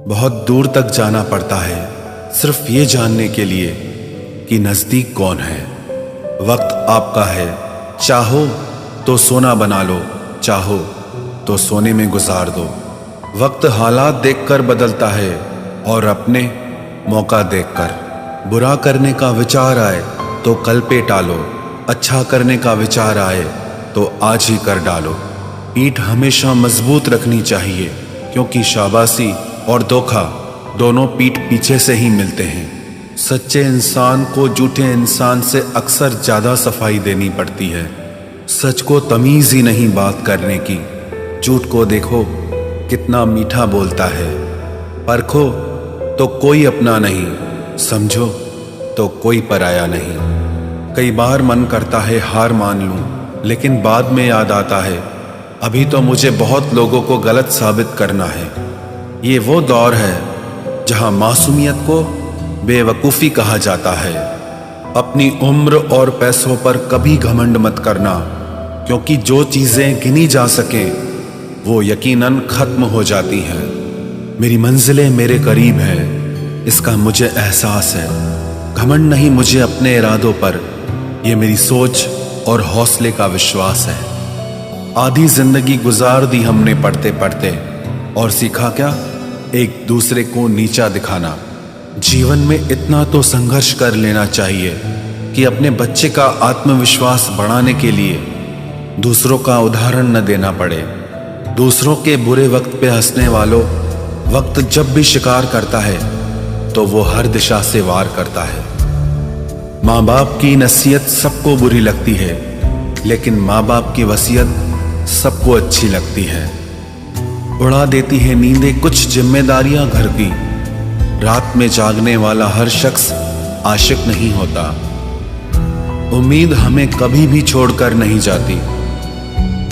बहुत दूर तक जाना पड़ता है सिर्फ ये जानने के लिए कि नज़दीक कौन है। वक्त आपका है, चाहो तो सोना बना लो, चाहो तो सोने में गुजार दो। वक्त हालात देखकर बदलता है और अपने मौका देखकर। बुरा करने का विचार आए तो कल पे टालो, अच्छा करने का विचार आए तो आज ही कर डालो। पीठ हमेशा मजबूत रखनी चाहिए क्योंकि शाबाशी और धोखा दोनों पीठ पीछे से ही मिलते हैं। सच्चे इंसान को झूठे इंसान से अक्सर ज़्यादा सफाई देनी पड़ती है। सच को तमीज़ ही नहीं बात करने की। झूठ को देखो कितना मीठा बोलता है। परखो तो कोई अपना नहीं, समझो तो कोई पराया नहीं। कई बार मन करता है हार मान लूं, लेकिन बाद में याद आता है अभी तो मुझे बहुत लोगों को गलत साबित करना है। ये वो दौर है जहां मासूमियत को बेवकूफ़ी कहा जाता है। अपनी उम्र और पैसों पर कभी घमंड मत करना, क्योंकि जो चीज़ें गिनी जा सकें वो यकीनन ख़त्म हो जाती हैं। मेरी मंजिलें मेरे करीब हैं, इसका मुझे एहसास है। घमंड नहीं मुझे अपने इरादों पर, ये मेरी सोच और हौसले का विश्वास है। आधी जिंदगी गुजार दी हमने पढ़ते पढ़ते, और सीखा क्या? एक दूसरे को नीचा दिखाना। जीवन में इतना तो संघर्ष कर लेना चाहिए कि अपने बच्चे का आत्मविश्वास बढ़ाने के लिए दूसरों का उदाहरण न देना पड़े। दूसरों के बुरे वक्त पे हंसने वालों, वक्त जब भी शिकार करता है तो वो हर दिशा से वार करता है। माँ बाप की नसीहत सबको बुरी लगती है, लेकिन माँ बाप की वसीयत सबको अच्छी लगती है। उड़ा देती है नींदें कुछ जिम्मेदारियां घर की। रात में जागने वाला हर शख्स आशिक नहीं होता। उम्मीद हमें कभी भी छोड़कर नहीं जाती,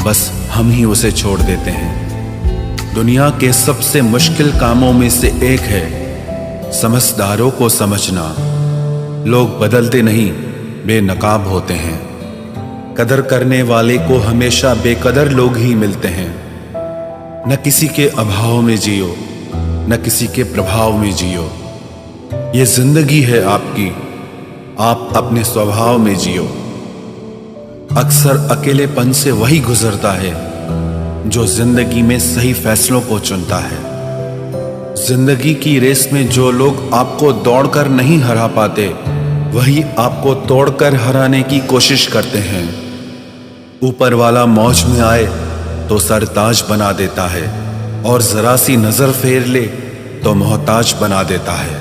बस हम ही उसे छोड़ देते हैं। दुनिया के सबसे मुश्किल कामों में से एक है समझदारों को समझना। लोग बदलते नहीं, बेनकाब होते हैं। कदर करने वाले को हमेशा बेकदर लोग ही मिलते हैं। न किसी के अभाव में जियो, न किसी के प्रभाव में जियो। ये जिंदगी है आपकी, आप अपने स्वभाव में जियो। अक्सर अकेलेपन से वही गुजरता है जो जिंदगी में सही फैसलों को चुनता है। जिंदगी की रेस में जो लोग आपको दौड़कर नहीं हरा पाते, वही आपको तोड़कर हराने की कोशिश करते हैं। ऊपर वाला मौज में आए तो सरताज बना देता है, और जरा सी नजर फेर ले तो मोहताज बना देता है।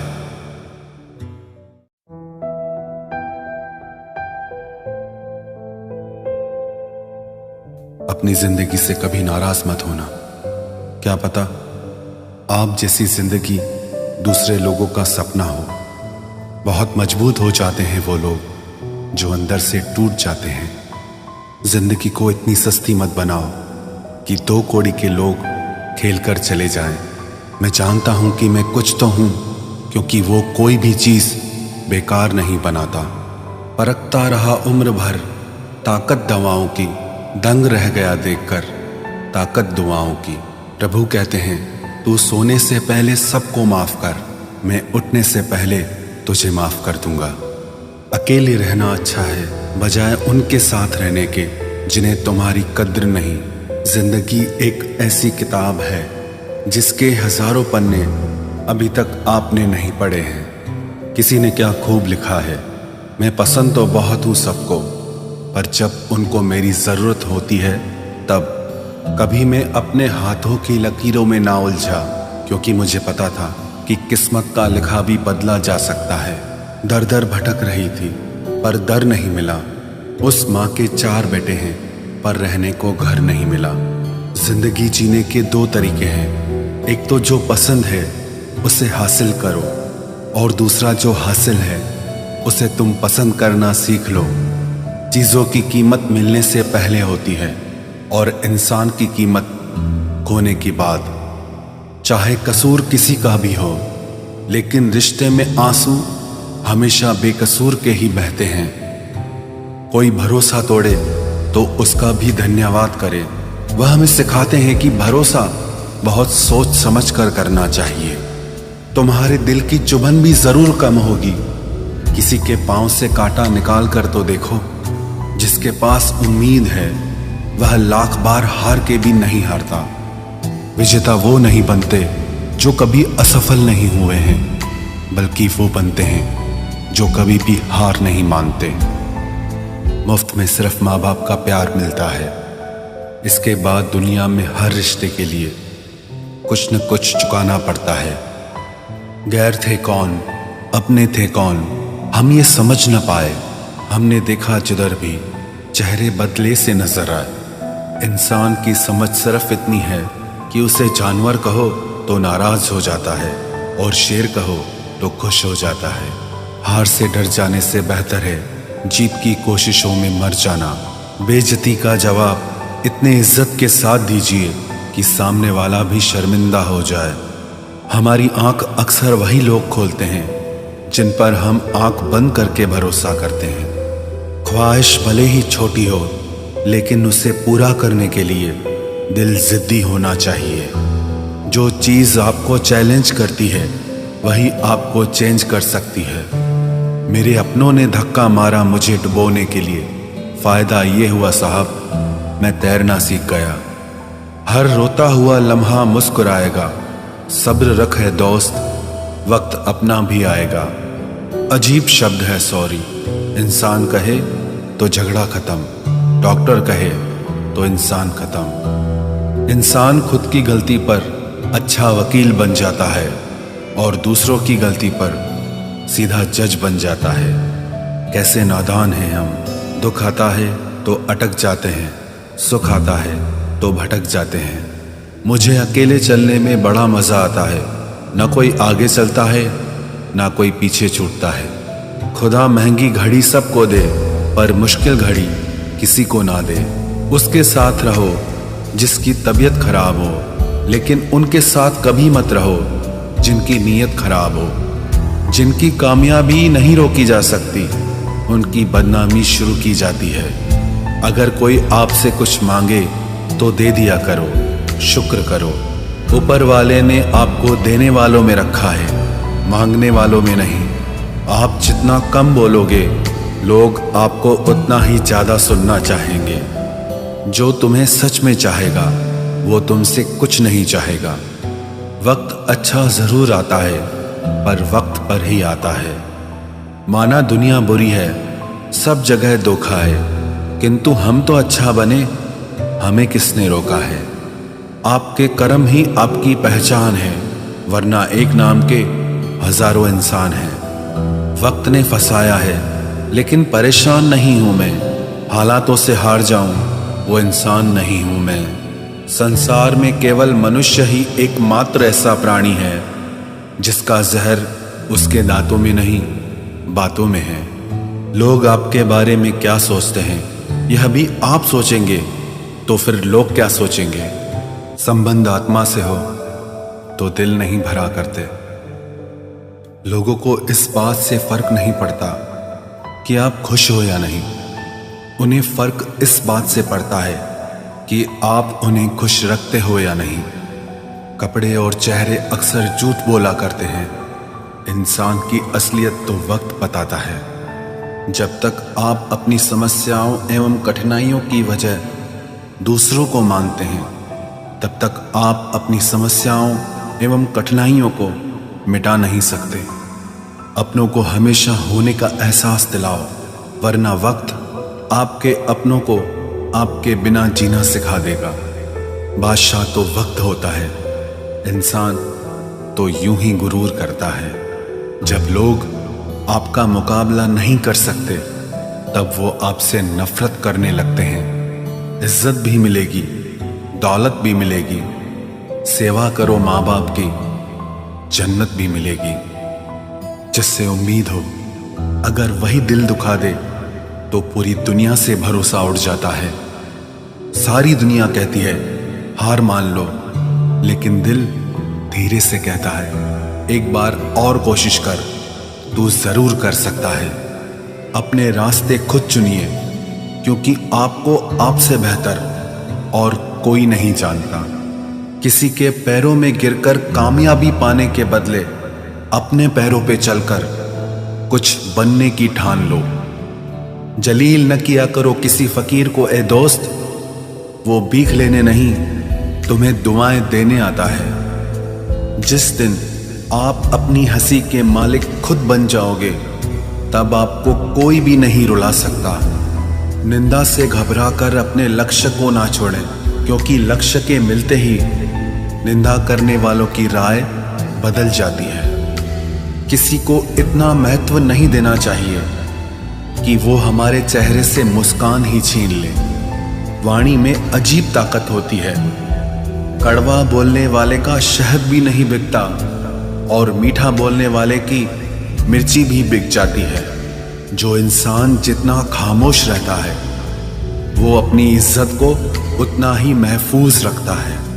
अपनी जिंदगी से कभी नाराज मत होना। क्या पता आप जैसी जिंदगी दूसरे लोगों का सपना हो। बहुत मजबूत हो जाते हैं वो लोग जो अंदर से टूट जाते हैं। जिंदगी को इतनी सस्ती मत बनाओ कि 2 कौड़ी के लोग खेल कर चले जाएं। मैं जानता हूं कि मैं कुछ तो हूं, क्योंकि वो कोई भी चीज़ बेकार नहीं बनाता। परखता रहा उम्र भर ताकत दवाओं की, दंग रह गया देखकर ताकत दुआओं की। प्रभु कहते हैं तू सोने से पहले सबको माफ़ कर, मैं उठने से पहले तुझे माफ़ कर दूंगा। अकेले रहना अच्छा है बजाय उनके साथ रहने के जिन्हें तुम्हारी कद्र नहीं। जिंदगी एक ऐसी किताब है जिसके हजारों पन्ने अभी तक आपने नहीं पढ़े हैं। किसी ने क्या खूब लिखा है, मैं पसंद तो बहुत हूँ सबको, पर जब उनको मेरी ज़रूरत होती है तब। कभी मैं अपने हाथों की लकीरों में ना उलझा, क्योंकि मुझे पता था कि किस्मत का लिखा भी बदला जा सकता है। दर दर भटक रही थी पर दर नहीं मिला। उस माँ के 4 बेटे हैं पर रहने को घर नहीं मिला। जिंदगी जीने के 2 तरीके हैं, एक तो जो पसंद है उसे हासिल करो, और दूसरा जो हासिल है उसे तुम पसंद करना सीख लो। चीज़ों की कीमत मिलने से पहले होती है और इंसान की कीमत खोने के बाद। चाहे कसूर किसी का भी हो, लेकिन रिश्ते में आंसू हमेशा बेकसूर के ही बहते हैं। कोई भरोसा तोड़े तो उसका भी धन्यवाद करे। वह हमें सिखाते हैं कि भरोसा बहुत सोच समझ कर करना चाहिए। तुम्हारे दिल की चुभन भी जरूर कम होगी। किसी के पांव से कांटा निकाल कर तो देखो। जिसके पास उम्मीद है वह लाख बार हार के भी नहीं हारता। विजेता वो नहीं बनते जो कभी असफल नहीं हुए हैं, बल्कि वो बनते हैं जो कभी भी हार नहीं मानते। मुफ्त में सिर्फ माँ बाप का प्यार मिलता है। इसके बाद दुनिया में हर रिश्ते के लिए कुछ न कुछ चुकाना पड़ता है। गैर थे कौन, अपने थे कौन, हम ये समझ न पाए। हमने देखा जिधर भी चेहरे बदले से नजर आए। इंसान की समझ सिर्फ इतनी है कि उसे जानवर कहो तो नाराज हो जाता है और शेर कहो तो खुश हो जाता है। हार से डर जाने से बेहतर है जीत की कोशिशों में मर जाना। बेइज्जती का जवाब इतने इज्जत के साथ दीजिए कि सामने वाला भी शर्मिंदा हो जाए। हमारी आंख अक्सर वही लोग खोलते हैं जिन पर हम आंख बंद करके भरोसा करते हैं। ख्वाहिश भले ही छोटी हो, लेकिन उसे पूरा करने के लिए दिल जिद्दी होना चाहिए। जो चीज़ आपको चैलेंज करती है वही आपको चेंज कर सकती है। मेरे अपनों ने धक्का मारा मुझे डुबोने के लिए। फ़ायदा ये हुआ साहब, मैं तैरना सीख गया। हर रोता हुआ लम्हा मुस्कुराएगा। सब्र रख है दोस्त, वक्त अपना भी आएगा। अजीब शब्द है सॉरी। इंसान कहे तो झगड़ा खत्म, डॉक्टर कहे तो इंसान खत्म। इंसान खुद की गलती पर अच्छा वकील बन जाता है और दूसरों की गलती पर सीधा जज बन जाता है। कैसे नादान हैं हम। दुख आता है तो अटक जाते हैं, सुख आता है तो भटक जाते हैं। मुझे अकेले चलने में बड़ा मज़ा आता है। ना कोई आगे चलता है ना कोई पीछे छूटता है। खुदा महंगी घड़ी सबको दे, पर मुश्किल घड़ी किसी को ना दे। उसके साथ रहो जिसकी तबीयत खराब हो, लेकिन उनके साथ कभी मत रहो जिनकी नीयत खराब हो। जिनकी कामयाबी नहीं रोकी जा सकती, उनकी बदनामी शुरू की जाती है। अगर कोई आपसे कुछ मांगे तो दे दिया करो, शुक्र करो। ऊपर वाले ने आपको देने वालों में रखा है, मांगने वालों में नहीं। आप जितना कम बोलोगे, लोग आपको उतना ही ज़्यादा सुनना चाहेंगे। जो तुम्हें सच में चाहेगा वो तुमसे कुछ नहीं चाहेगा। वक्त अच्छा ज़रूर आता है, पर वक्त पर ही आता है। माना दुनिया बुरी है, सब जगह धोखा है, किंतु हम तो अच्छा बने, हमें किसने रोका है। आपके कर्म ही आपकी पहचान है, वरना एक नाम के हजारों इंसान हैं। वक्त ने फंसाया है, लेकिन परेशान नहीं हूं मैं। हालातों से हार जाऊं वो इंसान नहीं हूं मैं। संसार में केवल मनुष्य ही एकमात्र ऐसा प्राणी है जिसका जहर उसके दांतों में नहीं, बातों में है। लोग आपके बारे में क्या सोचते हैं यह भी आप सोचेंगे तो फिर लोग क्या सोचेंगे। संबंध आत्मा से हो तो दिल नहीं भरा करते। लोगों को इस बात से फर्क नहीं पड़ता कि आप खुश हो या नहीं। उन्हें फर्क इस बात से पड़ता है कि आप उन्हें खुश रखते हो या नहीं। कपड़े और चेहरे अक्सर झूठ बोला करते हैं। इंसान की असलियत तो वक्त बताता है। जब तक आप अपनी समस्याओं एवं कठिनाइयों की वजह दूसरों को मानते हैं, तब तक आप अपनी समस्याओं एवं कठिनाइयों को मिटा नहीं सकते। अपनों को हमेशा होने का एहसास दिलाओ, वरना वक्त आपके अपनों को आपके बिना जीना सिखा देगा। बादशाह तो वक्त होता है, इंसान तो यूं ही गुरूर करता है। जब लोग आपका मुकाबला नहीं कर सकते, तब वो आपसे नफरत करने लगते हैं। इज्जत भी मिलेगी, दौलत भी मिलेगी। सेवा करो माँ बाप की, जन्नत भी मिलेगी। जिससे उम्मीद हो, अगर वही दिल दुखा दे तो पूरी दुनिया से भरोसा उड़ जाता है। सारी दुनिया कहती है हार मान लो, लेकिन दिल धीरे से कहता है एक बार और कोशिश कर, तू जरूर कर सकता है। अपने रास्ते खुद चुनिए, क्योंकि आपको आपसे बेहतर और कोई नहीं जानता। किसी के पैरों में गिरकर कामयाबी पाने के बदले अपने पैरों पे चलकर कुछ बनने की ठान लो। जलील न किया करो किसी फकीर को ए दोस्त, वो भीख लेने नहीं तुम्हें दुआएं देने आता है। जिस दिन आप अपनी हंसी के मालिक खुद बन जाओगे, तब आपको कोई भी नहीं रुला सकता। निंदा से घबराकर अपने लक्ष्य को ना छोड़ें, क्योंकि लक्ष्य के मिलते ही निंदा करने वालों की राय बदल जाती है। किसी को इतना महत्व नहीं देना चाहिए कि वो हमारे चेहरे से मुस्कान ही छीन ले। वाणी में अजीब ताकत होती है। कड़वा बोलने वाले का शहद भी नहीं बिकता और मीठा बोलने वाले की मिर्ची भी बिक जाती है। जो इंसान जितना खामोश रहता है, वो अपनी इज्जत को उतना ही महफूज रखता है।